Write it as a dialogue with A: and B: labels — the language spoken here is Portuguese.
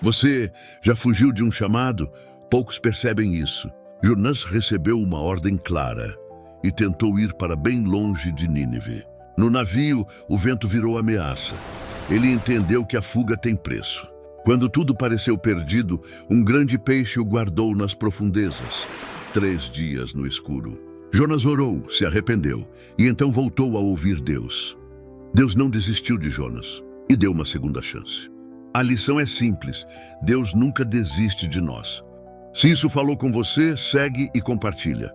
A: Você já fugiu de um chamado? Poucos percebem isso. Jonás recebeu uma ordem clara e tentou ir para bem longe de Nínive. No navio, o vento virou ameaça. Ele entendeu que a fuga tem preço. Quando tudo pareceu perdido, um grande peixe o guardou nas profundezas. 3 dias no escuro. Jonás orou, se arrependeu e então voltou a ouvir Deus. Deus não desistiu de Jonás e deu uma segunda chance. A lição é simples: Deus nunca desiste de nós. Se isso falou com você, segue e compartilha.